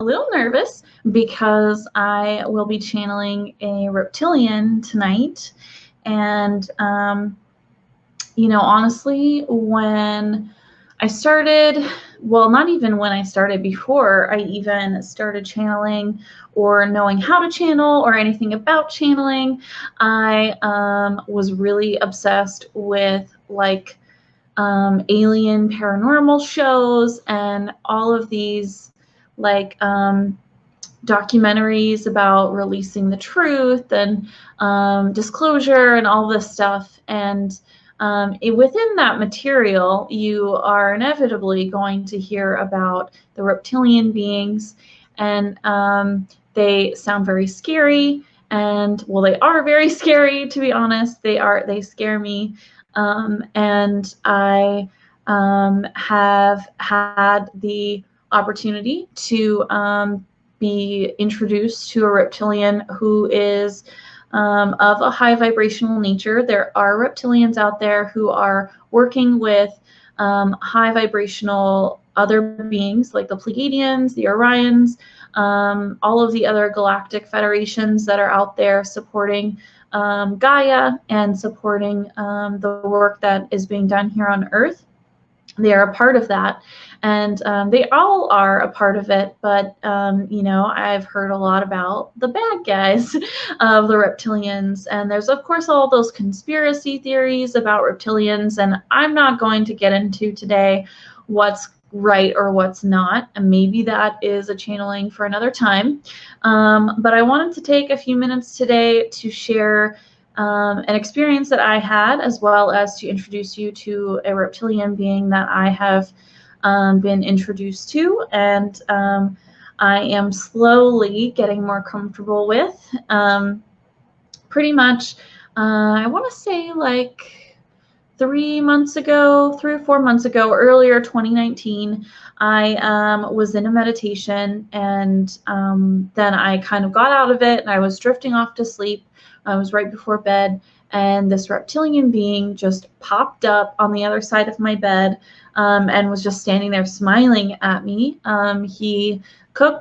a little nervous because I will be channeling a reptilian tonight. And, honestly, when I started, well, not even when I started, before I even started channeling or knowing how to channel or anything about channeling, I was really obsessed with alien paranormal shows and all of these documentaries about releasing the truth and disclosure and all this stuff. And within that material, you are inevitably going to hear about the reptilian beings, and they sound very scary. And well, they are very scary, to be honest. They scare me. And I have had the opportunity to be introduced to a reptilian who is of a high vibrational nature. There are reptilians out there who are working with high vibrational other beings like the Pleiadians, the Orions, all of the other galactic federations that are out there supporting Gaia and supporting the work that is being done here on Earth. They are a part of that, and they all are a part of it, but I've heard a lot about the bad guys of the reptilians, and there's of course all those conspiracy theories about reptilians, and I'm not going to get into today what's right or what's not, and maybe that is a channeling for another time, but I wanted to take a few minutes today to share an experience that I had, as well as to introduce you to a reptilian being that I have been introduced to, and I am slowly getting more comfortable with. Pretty much, I want to say like 3 or 4 months ago, earlier 2019, I was in a meditation, and then I kind of got out of it, and I was drifting off to sleep. I was right before bed, and this reptilian being just popped up on the other side of my bed and was just standing there smiling at me. He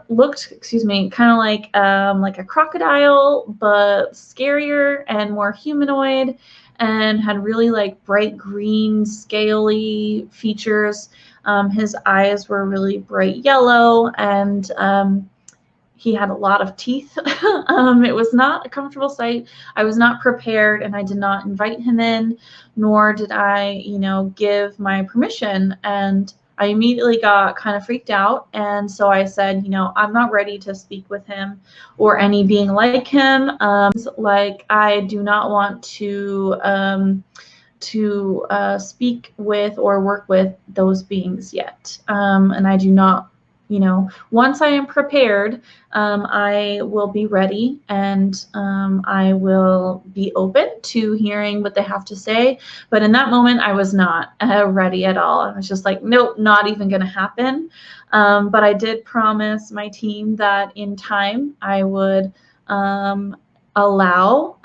looked, kind of like a crocodile, but scarier and more humanoid, and had really like bright green, scaly features. His eyes were really bright yellow, and he had a lot of teeth. It was not a comfortable sight. I was not prepared, and I did not invite him in, nor did I, give my permission. And I immediately got kind of freaked out. And so I said, I'm not ready to speak with him or any being like him. I do not want to speak with or work with those beings yet. And I do not, once I am prepared, I will be ready, and I will be open to hearing what they have to say. But in that moment, I was not ready at all. I was just like, nope, not even going to happen. But I did promise my team that in time I would allow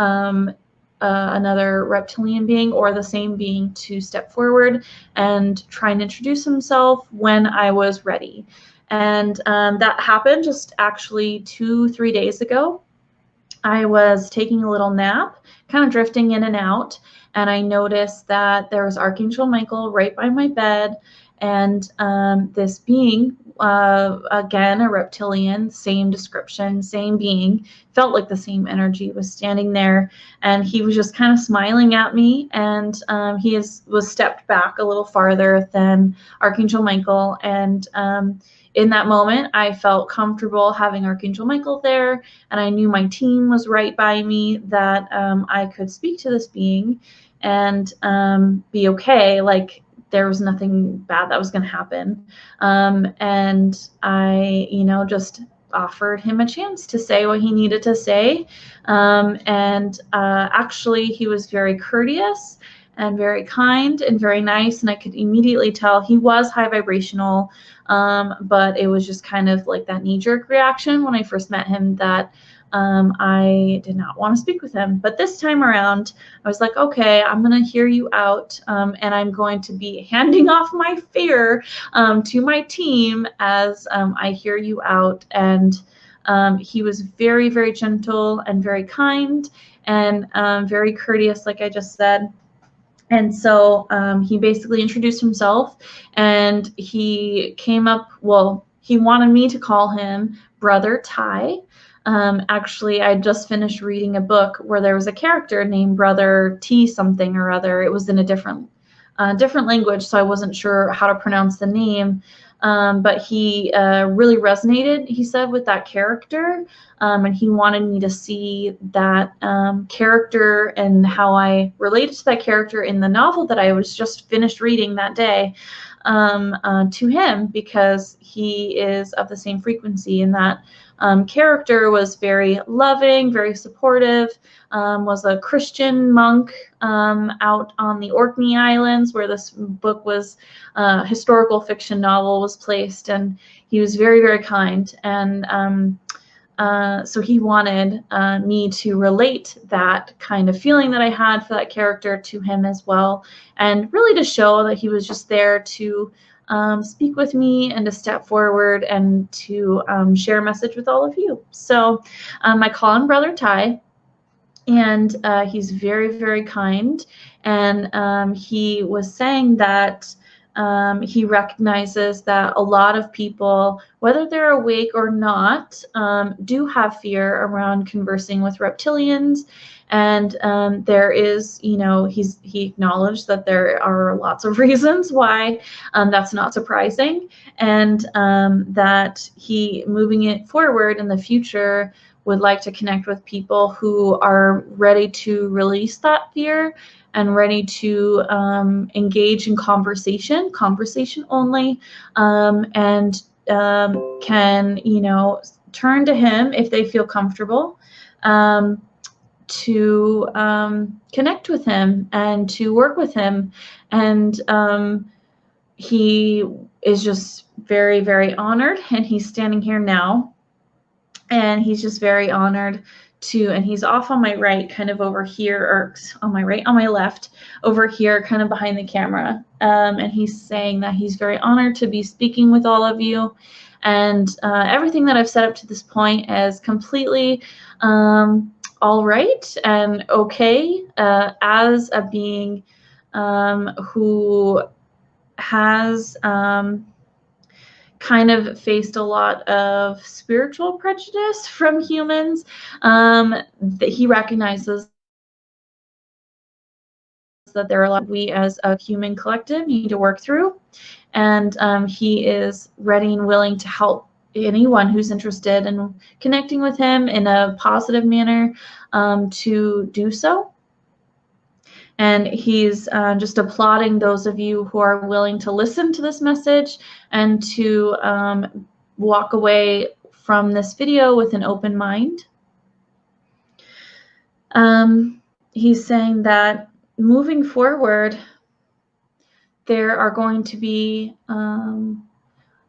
another reptilian being or the same being to step forward and try and introduce himself when I was ready. And that happened just actually 2-3 days ago. I was taking a little nap, kind of drifting in and out, and I noticed that there was Archangel Michael right by my bed, and this being, again, a reptilian, same description, same being, felt like the same energy, was standing there, and he was just kind of smiling at me, and he was stepped back a little farther than Archangel Michael, and in that moment, I felt comfortable having Archangel Michael there, and I knew my team was right by me, that I could speak to this being and be okay. Like, there was nothing bad that was going to happen. And I, just offered him a chance to say what he needed to say. And actually, he was very courteous and very kind and very nice, and I could immediately tell he was high vibrational, but it was just kind of like that knee-jerk reaction when I first met him that I did not want to speak with him. But this time around, I was like, okay, I'm going to hear you out, and I'm going to be handing off my fear to my team as I hear you out. And he was very, very gentle and very kind and very courteous, like I just said. And so he basically introduced himself, and he came up, well, he wanted me to call him Brother Ty. Actually, I just finished reading a book where there was a character named Brother T something or other. It was in a different language, so I wasn't sure how to pronounce the name. But he really resonated, he said, with that character, and he wanted me to see that character and how I related to that character in the novel that I was just finished reading that day to him, because he is of the same frequency, and that character was very loving, very supportive, was a Christian monk out on the Orkney Islands, where this book was, historical fiction novel was placed, and he was very, very kind. And so he wanted me to relate that kind of feeling that I had for that character to him as well, and really to show that he was just there to speak with me and to step forward and to share a message with all of you. So I call him Brother Ty, and he's very, very kind. And he was saying that he recognizes that a lot of people, whether they're awake or not, do have fear around conversing with reptilians. And there is, he acknowledged that there are lots of reasons why that's not surprising, and that he, moving it forward in the future, would like to connect with people who are ready to release that fear and ready to engage in conversation only, and can, turn to him if they feel comfortable, to connect with him and to work with him. And he is just very, very honored, and he's standing here now. And he's just very honored to, and he's off on my right, kind of over here, or on my right, on my left, over here, kind of behind the camera. And he's saying that he's very honored to be speaking with all of you. And everything that I've set up to this point is completely all right and okay, as a being who has kind of faced a lot of spiritual prejudice from humans, that he recognizes that there are a lot we as a human collective need to work through. And he is ready and willing to help anyone who's interested in connecting with him in a positive manner to do so. And he's just applauding those of you who are willing to listen to this message and to walk away from this video with an open mind. He's saying that moving forward, there are going to be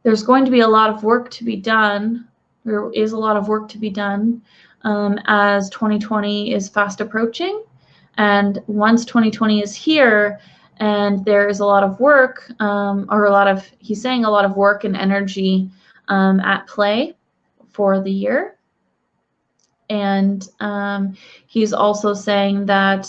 there's going to be a lot of work to be done. There is a lot of work to be done as 2020 is fast approaching. And once 2020 is here, and there is a lot of work, he's saying a lot of work and energy at play for the year. And he's also saying that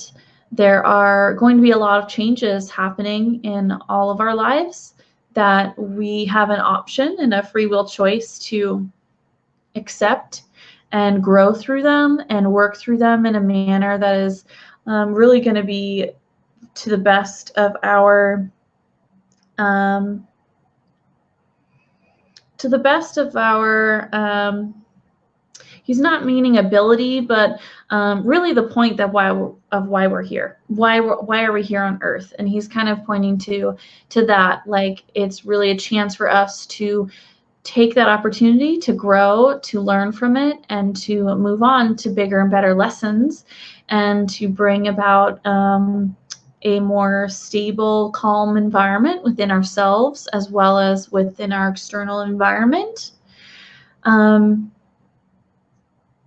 there are going to be a lot of changes happening in all of our lives, that we have an option and a free will choice to accept and grow through them and work through them in a manner that is really going to be to the best of our he's not meaning ability, but really the point that why we're here. Why are we here on Earth? And he's kind of pointing to that, like it's really a chance for us to take that opportunity to grow, to learn from it, and to move on to bigger and better lessons, and to bring about a more stable, calm environment within ourselves as well as within our external environment.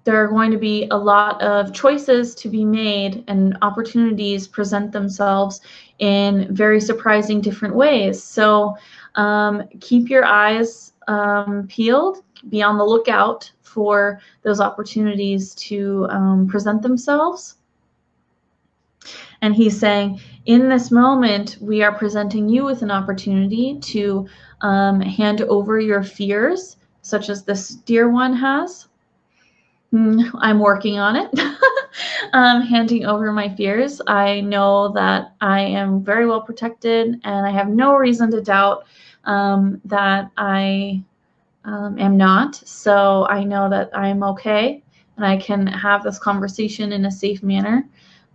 there are going to be a lot of choices to be made, and opportunities present themselves in very surprising different ways. So keep your eyes peeled, be on the lookout for those opportunities to present themselves. And he's saying, in this moment, we are presenting you with an opportunity to hand over your fears, such as this dear one has. I'm working on it. Handing over my fears. I know that I am very well protected, and I have no reason to doubt that I am not. So I know that I'm okay, and I can have this conversation in a safe manner.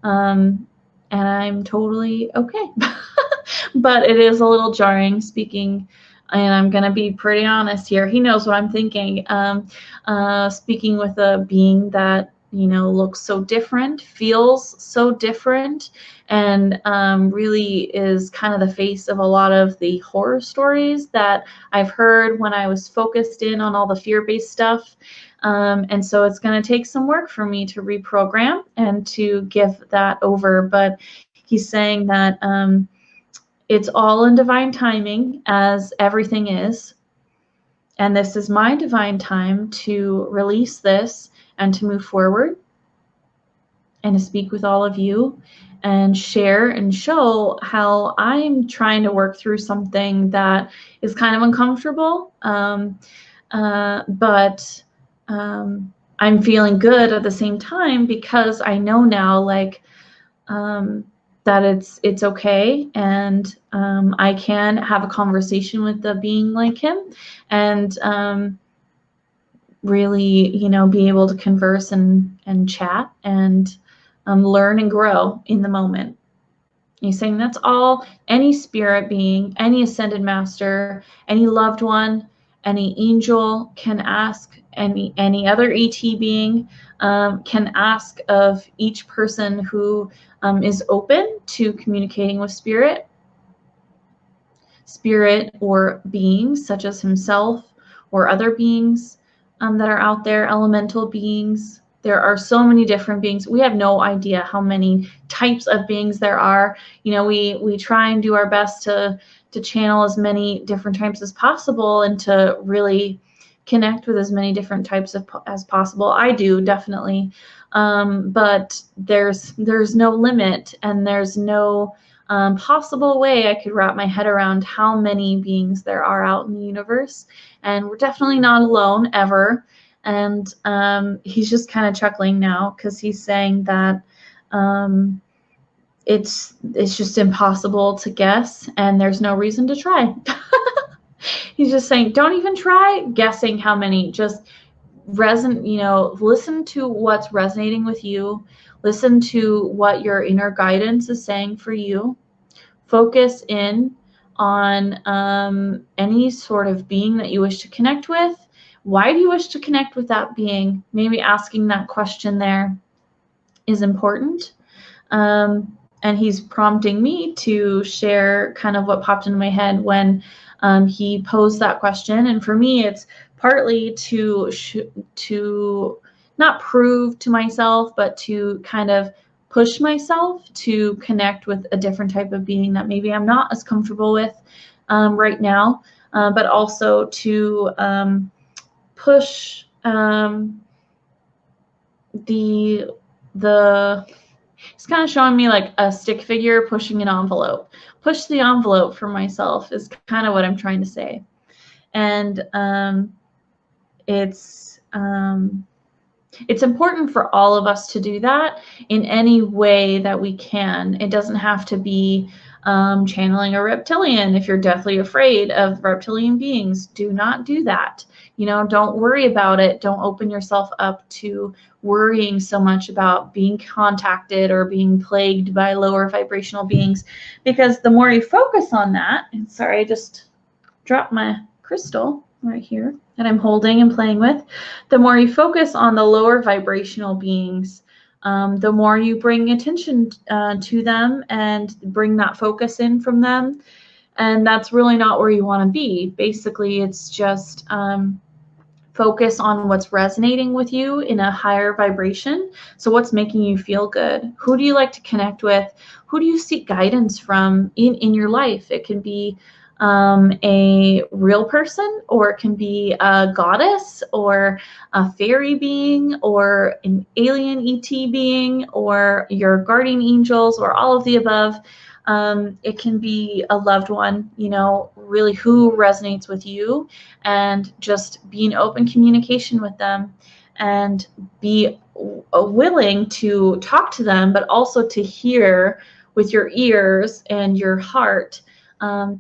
And I'm totally okay. But it is a little jarring speaking, and I'm going to be pretty honest here. He knows what I'm thinking. Speaking with a being that, looks so different, feels so different, and really is kind of the face of a lot of the horror stories that I've heard when I was focused in on all the fear-based stuff. And so it's going to take some work for me to reprogram and to give that over. But he's saying that it's all in divine timing, as everything is. And this is my divine time to release this and to move forward and to speak with all of you and share and show how I'm trying to work through something that is kind of uncomfortable. But I'm feeling good at the same time, because I know now, that it's okay, and I can have a conversation with a being like him, and really, be able to converse and chat and learn and grow in the moment. He's saying that's all any spirit being, any ascended master, any loved one, any angel can ask, any other ET being can ask of each person who is open to communicating with spirit or beings such as himself or other beings that are out there, elemental beings. There are so many different beings. We have no idea how many types of beings there are. We try and do our best to channel as many different types as possible, and to really connect with as many different types as possible. I do, definitely. But there's no limit, and there's no possible way I could wrap my head around how many beings there are out in the universe. And we're definitely not alone, ever. And he's just kind of chuckling now, because he's saying that it's just impossible to guess, and there's no reason to try. He's just saying, don't even try guessing how many. Just listen to what's resonating with you. Listen to what your inner guidance is saying for you. Focus in on any sort of being that you wish to connect with. Why do you wish to connect with that being? Maybe asking that question there is important. And he's prompting me to share kind of what popped into my head when he posed that question. And for me, it's partly to not prove to myself, but to kind of push myself to connect with a different type of being that maybe I'm not as comfortable with right now, but also to push it's kind of showing me like a stick figure pushing an envelope. Push the envelope for myself is kind of what I'm trying to say. And it's important for all of us to do that in any way that we can. It doesn't have to be channeling a reptilian. If you're deathly afraid of reptilian beings, do not do that. Don't worry about it. Don't open yourself up to worrying so much about being contacted or being plagued by lower vibrational beings, because the more you focus on that, and sorry, I just dropped my crystal right here that I'm holding and playing with, the more you focus on the lower vibrational beings, the more you bring attention to them and bring that focus in from them. And that's really not where you want to be. Basically, it's just Focus on what's resonating with you in a higher vibration. So what's making you feel good? Who do you like to connect with? Who do you seek guidance from in your life? It can be a real person, or it can be a goddess, or a fairy being, or an alien ET being, or your guardian angels, or all of the above. It can be a loved one, you know, really who resonates with you, and just be in open communication with them, and be willing to talk to them, but also to hear with your ears and your heart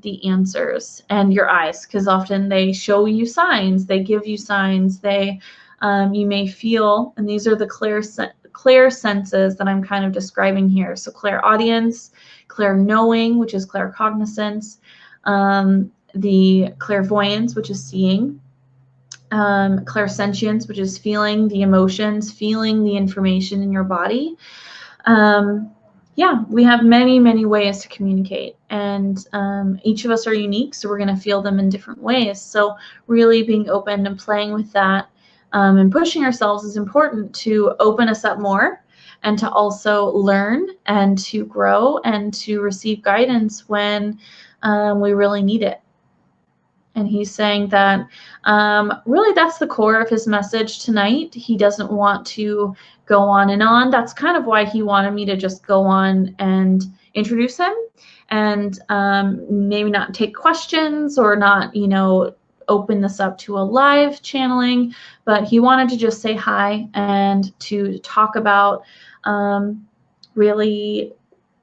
the answers, and your eyes, because often they show you signs, they give you signs, they you may feel, and these are the clear senses that I'm kind of describing here. So clairaudience, clairknowing, which is claircognizance, the clairvoyance, which is seeing, clairsentience, which is feeling the emotions, feeling the information in your body. Yeah, we have many, many ways to communicate, and each of us are unique, so we're going to feel them in different ways. So really being open and playing with that and pushing ourselves is important to open us up more, and to also learn and to grow and to receive guidance when we really need it. And he's saying that really that's the core of his message tonight. He doesn't want to go on and on. That's kind of why he wanted me to just go on and introduce him, and maybe not take questions, or not, you know, open this up to a live channeling, but he wanted to just say hi and to talk about really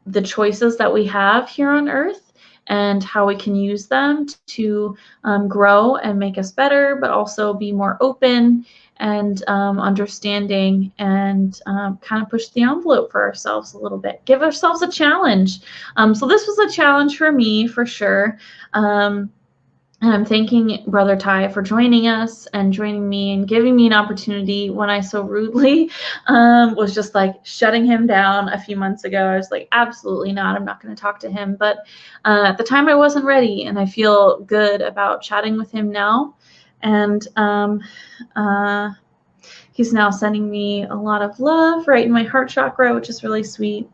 the choices that we have here on Earth, and how we can use them to grow and make us better, but also be more open and understanding, and kind of push the envelope for ourselves a little bit. Give ourselves a challenge. So this was a challenge for me, for sure. And I'm thanking Brother Ty for joining us and joining me and giving me an opportunity when I so rudely was just like shutting him down a few months ago. I was like, absolutely not. I'm not going to talk to him. But at the time I wasn't ready, and I feel good about chatting with him now. And he's now sending me a lot of love right in my heart chakra, which is really sweet.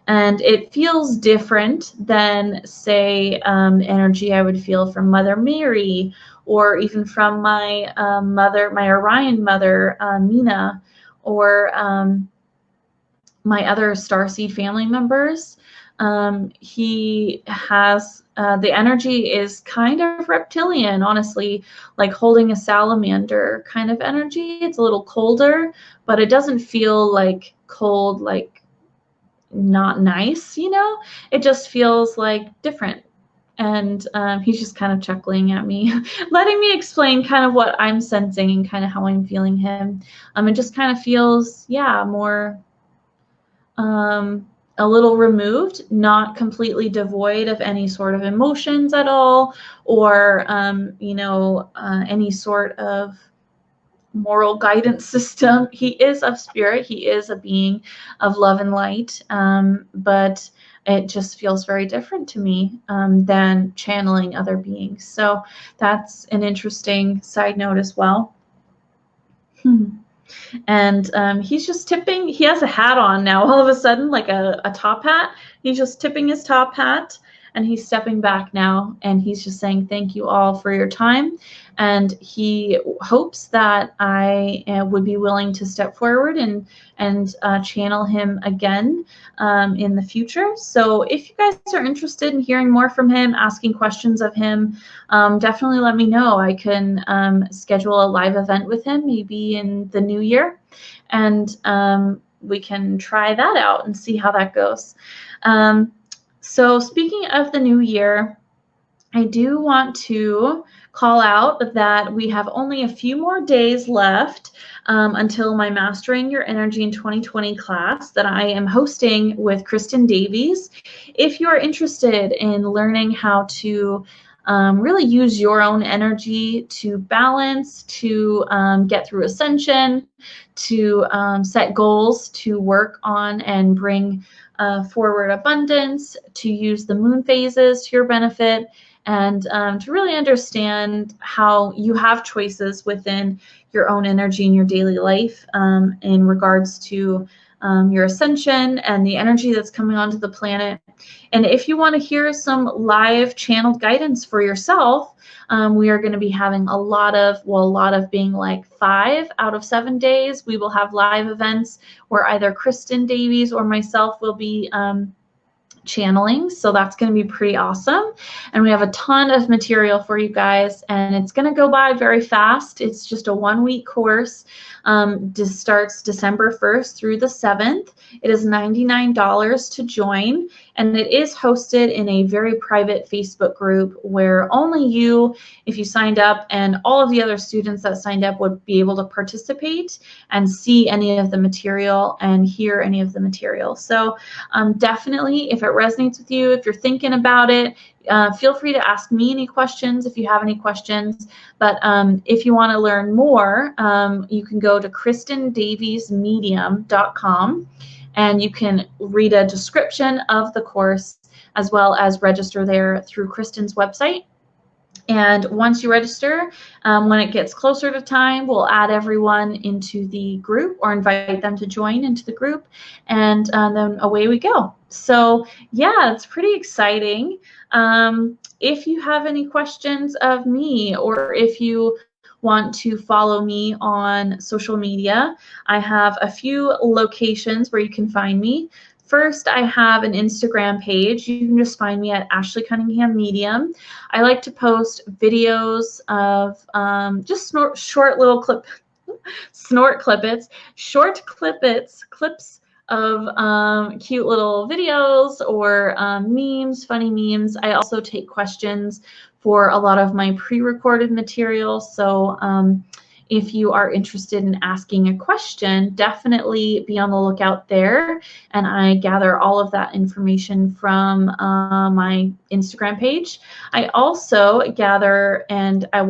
And it feels different than, say, energy I would feel from Mother Mary, or even from my mother, my Orion mother, Mina, or my other starseed family members. He has, the energy is kind of reptilian, honestly, like holding a salamander kind of energy. It's a little colder, but it doesn't feel like cold, like not nice, you know. It just feels like different. And he's just kind of chuckling at me, letting me explain kind of what I'm sensing and kind of how I'm feeling him. It just kind of feels, yeah, more a little removed, not completely devoid of any sort of emotions at all, or you know, any sort of moral guidance system. He is of spirit. He is a being of love and light, but it just feels very different to me than channeling other beings. So that's an interesting side note as well. And he's just tipping. He has a hat on now all of a sudden, like a top hat. He's just tipping his top hat, and he's stepping back now, and he's just saying thank you all for your time. And he hopes that I would be willing to step forward and channel him again in the future. So if you guys are interested in hearing more from him, asking questions of him, definitely let me know. I can schedule a live event with him maybe in the new year, and we can try that out and see how that goes. So speaking of the new year, I do want to call out that we have only a few more days left until my Mastering Your Energy in 2020 class that I am hosting with Kristen Davies. If you're interested in learning how to really use your own energy to balance, to get through ascension, to set goals, to work on and bring forward abundance, to use the moon phases to your benefit, and to really understand how you have choices within your own energy in your daily life in regards to your ascension and the energy that's coming onto the planet. And if you want to hear some live channeled guidance for yourself, we are going to be having a lot of being like 5 out of 7 days. We will have live events where either Kristen Davies or myself will be channeling, so that's going to be pretty awesome. And we have a ton of material for you guys, and it's going to go by very fast. It's just a 1-week course. This starts December 1st through the 7th. It is $99 to join, and it is hosted in a very private Facebook group where only you, if you signed up, and all of the other students that signed up would be able to participate and see any of the material and hear any of the material. So definitely, if it resonates with you, if you're thinking about it, feel free to ask me any questions if you have any questions. But if you want to learn more, you can go to KristenDaviesMedium.com, and you can read a description of the course as well as register there through Kristen's website. And once you register, when it gets closer to time, we'll add everyone into the group or invite them to join into the group, and then away we go. So yeah, it's pretty exciting. If you have any questions of me, or if you want to follow me on social media, I have a few locations where you can find me. First, I have an Instagram page. You can just find me at Ashley Cunningham Medium. I like to post videos of just short little clips of cute little videos or memes, funny memes. I also take questions for a lot of my pre-recorded material. So if you are interested in asking a question, definitely be on the lookout there. And I gather all of that information from my Instagram page. I also gather and I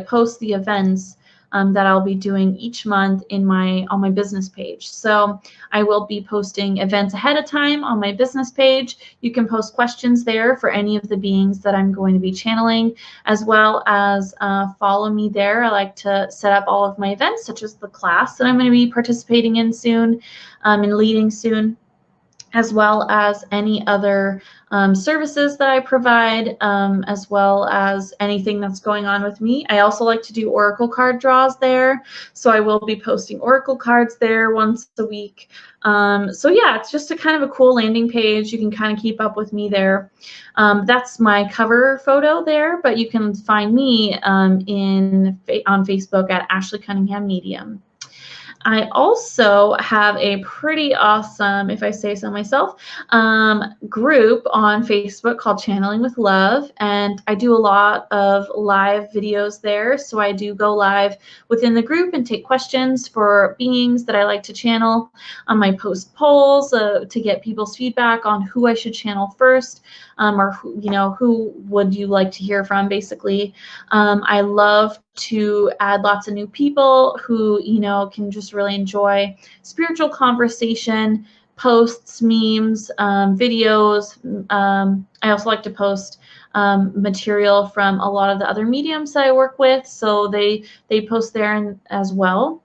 post the events that I'll be doing each month on my business page. So I will be posting events ahead of time on my business page. You can post questions there for any of the beings that I'm going to be channeling, as well as follow me there. I like to set up all of my events, such as the class that I'm going to be participating in soon and leading soon, as well as any other services that I provide, as well as anything that's going on with me. I also like to do oracle card draws there, so I will be posting oracle cards there once a week. So yeah, it's just a kind of a cool landing page. You can kind of keep up with me there. That's my cover photo there, but you can find me on Facebook at Ashley Cunningham Medium. I also have a pretty awesome, if I say so myself, group on Facebook called Channeling with Love, and I do a lot of live videos there. So I do go live within the group and take questions for beings that I like to channel. I post polls to get people's feedback on who I should channel first, or who would you like to hear from, basically. I love to add lots of new people who can just really enjoy spiritual conversation, posts, memes, videos. I also like to post material from a lot of the other mediums that I work with, so they post there as well.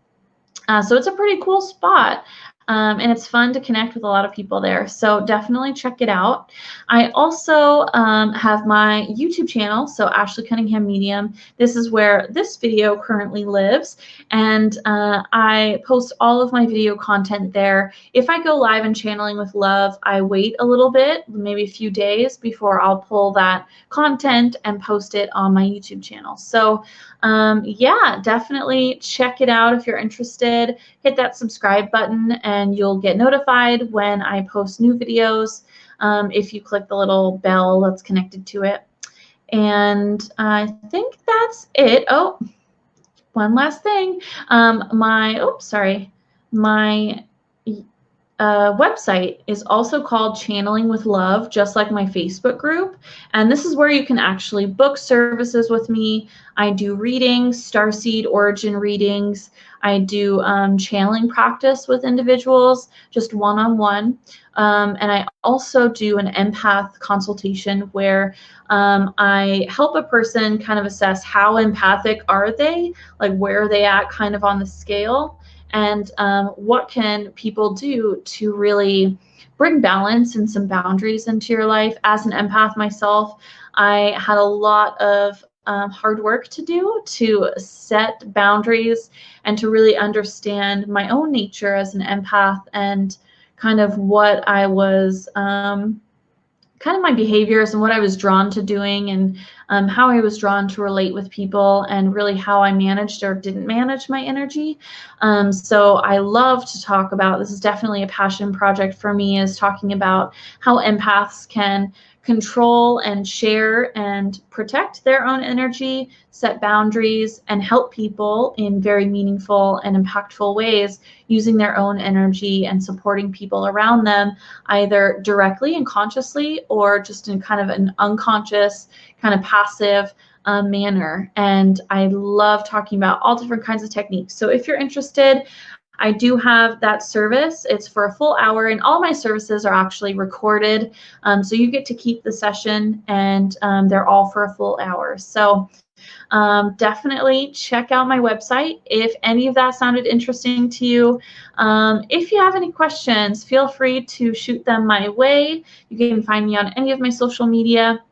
So it's a pretty cool spot. And it's fun to connect with a lot of people there. So definitely check it out. I also have my YouTube channel, so Ashley Cunningham Medium. This is where this video currently lives. And I post all of my video content there. If I go live in Channeling with Love, I wait a little bit, maybe a few days, before I'll pull that content and post it on my YouTube channel. So yeah, definitely check it out if you're interested. Hit that subscribe button and you'll get notified when I post new videos if you click the little bell that's connected to it. And I think that's it. Oh, one last thing. My website is also called Channeling with Love, just like my Facebook group. And this is where you can actually book services with me. I do readings, starseed origin readings. I do channeling practice with individuals, just one-on-one. And I also do an empath consultation where I help a person kind of assess how empathic are they, like where are they at kind of on the scale, and what can people do to really bring balance and some boundaries into your life. As an empath myself, I had a lot of hard work to do to set boundaries and to really understand my own nature as an empath and kind of what I was kind of my behaviors and what I was drawn to doing, and how I was drawn to relate with people, and really how I managed or didn't manage my energy. So I love to talk about, this is definitely a passion project for me, is talking about how empaths can control and share and protect their own energy, set boundaries, and help people in very meaningful and impactful ways using their own energy and supporting people around them, either directly and consciously or just in kind of an unconscious, kind of passive manner. And I love talking about all different kinds of techniques. So if you're interested, I do have that service. It's for a full hour, and all my services are actually recorded. So you get to keep the session, and they're all for a full hour. So definitely check out my website if any of that sounded interesting to you. If you have any questions, feel free to shoot them my way. You can find me on any of my social media.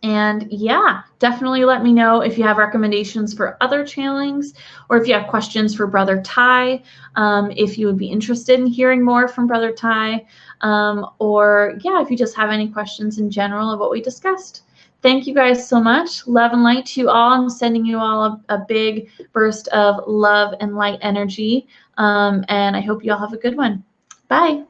And yeah, definitely let me know if you have recommendations for other channelings, or if you have questions for Brother Ty, if you would be interested in hearing more from Brother Ty, or yeah, if you just have any questions in general of what we discussed. Thank you guys so much. Love and light to you all. I'm sending you all a big burst of love and light energy, and I hope you all have a good one. Bye.